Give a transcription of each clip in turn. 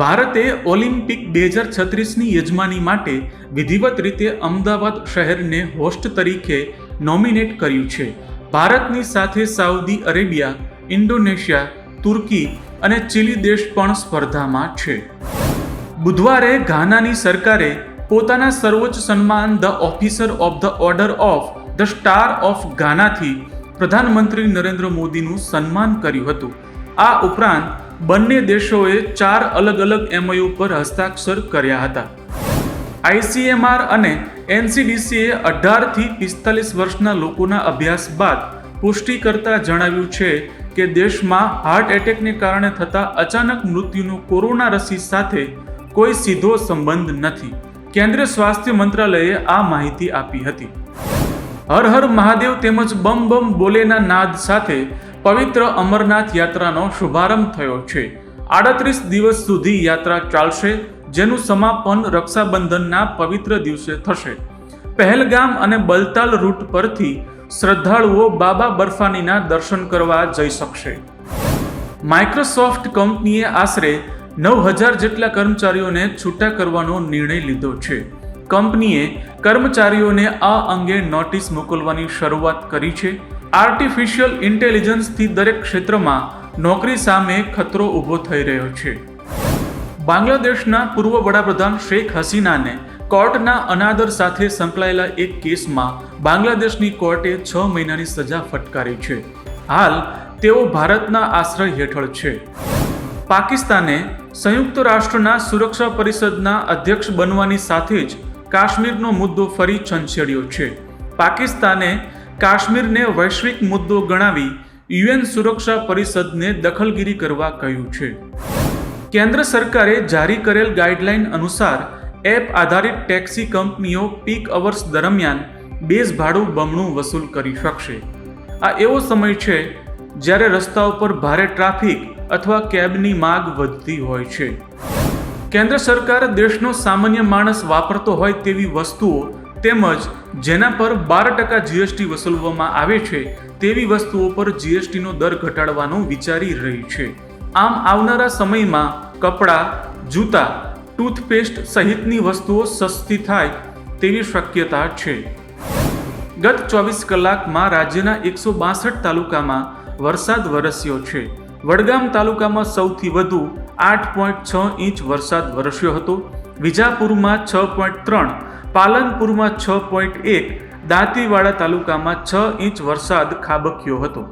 ભારતે ઓલિમ્પિક 2036ની યજમાની માટે વિધિવત રીતે અમદાવાદ શહેરને હોસ્ટ તરીકે નોમિનેટ કર્યું છે. ભારતની સાથે સાઉદી અરેબિયા, ઇન્ડોનેશિયા, તુર્કી અને ચીલી દેશ પણ સ્પર્ધામાં છે. બુધવારે ઘાનાની સરકારે પોતાના સર્વોચ્ચ સન્માન the officer of the order of the star of ઘાનાથી પ્રધાનમંત્રી નરેન્દ્ર મોદીનું સન્માન કર્યું હતું. આ ઉપરાંત બંને દેશોએ 4 અલગ અલગ MOU પર હસ્તાક્ષર કર્યા હતા. ICMR અને NCDCએ 18 થી 45 વર્ષના લોકોના અભ્યાસ બાદ પુષ્ટિ કરતા જણાવ્યું છે કે દેશમાં હાર્ટ એટેકને કારણે થતા અચાનક મૃત્યુનો કોરોના રસી સાથે કોઈ સીધો સંબંધ નથી. કેન્દ્રીય સ્વાસ્થ્ય મંત્રાલયે આ માહિતી આપી હતી. હર હર મહાદેવ તેમજ બમ બમ બોલેના નાદ સાથે પવિત્ર અમરનાથ યાત્રાનો શુભારંભ થયો છે. 38 દિવસ સુધી યાત્રા ચાલશે, જેનું સમાપન રક્ષાબંધનના પવિત્ર દિવસે થશે. પહેલગામ અને બલતાલ રૂટ પરથી શ્રદ્ધાળુઓ બાબા બર્ફાનીના દર્શન કરવા જઈ શકશે. માઇક્રોસોફ્ટ કંપનીએ આશરે 9000 જેટલા કર્મચારીઓને છૂટા કરવાનો નિર્ણય લીધો છે. કંપનીએ કર્મચારીઓને આ અંગે નોટિસ મોકલવાની શરૂઆત કરી છે. આર્ટિફિશિયલ ઇન્ટેલિજન્સથી દરેક ક્ષેત્રમાં નોકરી સામે ખતરો ઊભો થઈ રહ્યો છે. બાંગ્લાદેશના પૂર્વ વડાપ્રધાન શેખ હસીનાને કોર્ટના અનાદર સાથે સંકળાયેલા એક કેસમાં બાંગ્લાદેશની કોર્ટે 6 મહિનાની સજા ફટકારી છે. હાલ તેઓ ભારતના આશ્રય હેઠળ છે. પાકિસ્તાને સંયુક્ત રાષ્ટ્રના સુરક્ષા પરિષદના અધ્યક્ષ બનવાની સાથે જ કાશ્મીરનો મુદ્દો ફરી છંછેડ્યો છે. પાકિસ્તાને કાશ્મીરને વૈશ્વિક મુદ્દો ગણાવી UN સુરક્ષા પરિષદને દખલગીરી કરવા કહ્યું છે. કેન્દ્ર સરકારે જારી કરેલ ગાઈડલાઈન અનુસાર એપ આધારિત ટેક્સી કંપનીઓ પીક અવર્સ દરમિયાન બેઝ ભાડું બમણું વસૂલ કરી શકશે. આ એવો સમય છે જ્યારે રસ્તાઓ પર ભારે ટ્રાફિક અથવા કેબની માંગ વધતી હોય છે. કેન્દ્ર સરકાર દેશનો સામાન્ય માણસ વાપરતો હોય તેવી વસ્તુઓ તેમજ જેના પર 12% GST વસૂલવામાં આવે છે તેવી વસ્તુઓ પર GSTનો દર ઘટાડવાનું વિચારી રહી છે. આમ આવનારા સમયમાં કપડાં, જૂતા, ટૂથપેસ્ટ સહિતની વસ્તુઓ સસ્તી થાય તેવી શક્યતા છે. ગત 24 કલાકમાં રાજ્યના 162 તાલુકામાં વરસાદ વરસ્યો છે. વડગામ તાલુકામાં સૌથી વધુ 8.6 ઇંચ વરસાદ વરસ્યો હતો. વિજાપુરમાં 6.3, પાલનપુરમાં 6.1, દાંતીવાડા તાલુકામાં 6 ઇંચ વરસાદ ખાબક્યો હતો.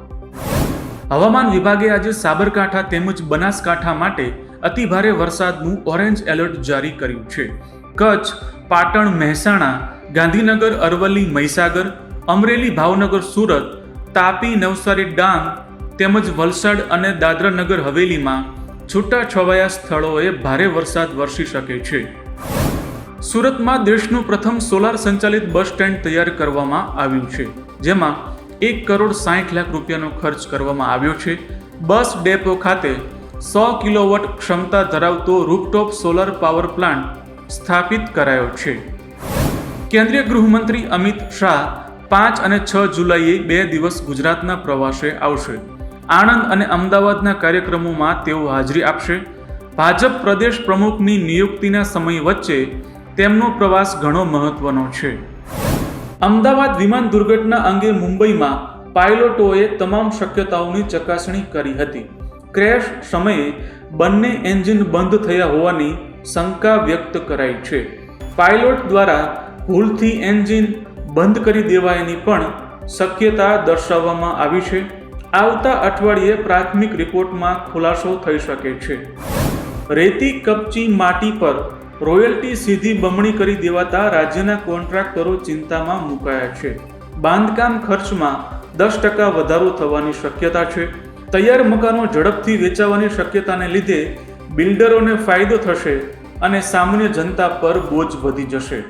હવામાન વિભાગે આજે સાબરકાંઠા તેમજ બનાસકાંઠા માટે અતિભારે વરસાદનું ઓરેન્જ એલર્ટ જારી કર્યું છે. કચ્છ, પાટણ, મહેસાણા, ગાંધીનગર, અરવલ્લી, મહીસાગર, અમરેલી, ભાવનગર, સુરત, તાપી, નવસારી, ડાંગ તેમજ વલસાડ અને દાદરા નગર હવેલીમાં છૂટાછવાયા સ્થળોએ ભારે વરસાદ વરસી શકે છે. સુરતમાં દેશનું પ્રથમ સોલાર સંચાલિત બસ સ્ટેન્ડ તૈયાર કરવામાં આવ્યું છે, જેમાં 1,60,00,000 રૂપિયાનો ખર્ચ કરવામાં આવ્યો છે. બસ ડેપો ખાતે 100 કિલોવોટ ક્ષમતા ધરાવતો રૂફટોપ સોલાર પાવર પ્લાન્ટ સ્થાપિત કરાયો છે. કેન્દ્રીય ગૃહમંત્રી અમિત શાહ 5 અને 6 જુલાઈએ 2 દિવસ ગુજરાતના પ્રવાસે આવશે. આણંદ અને અમદાવાદના કાર્યક્રમોમાં તેઓ હાજરી આપશે. ભાજપ પ્રદેશ પ્રમુખની નિયુક્તિના સમય વચ્ચે તેમનો પ્રવાસ ઘણો મહત્વનો છે. અમદાવાદ વિમાન દુર્ઘટના અંગે મુંબઈમાં પાયલોટોએ તમામ શક્યતાઓની ચકાસણી કરી હતી. ક્રેશ સમયે બંને એન્જિન બંધ થયા હોવાની શંકા વ્યક્ત કરાઈ છે. પાયલોટ દ્વારા ભૂલથી એન્જિન બંધ કરી દેવાયની પણ શક્યતા દર્શાવવામાં આવી છે. આવતા અઠવાડિયે પ્રાથમિક રિપોર્ટમાં ખુલાસો થઈ શકે છે. રેતી કપચી માટી પર રોયલ્ટી સીધી બમણી કરી દેવાતા રાજ્યના કોન્ટ્રાક્ટરો ચિંતામાં મુકાયા છે. બાંધકામ ખર્ચમાં 10% વધારો થવાની શક્યતા છે. તૈયાર મકાનો ઝડપથી વેચાવાની શક્યતાને લીધે બિલ્ડરોને ફાયદો થશે અને સામાન્ય જનતા પર બોજ વધી જશે.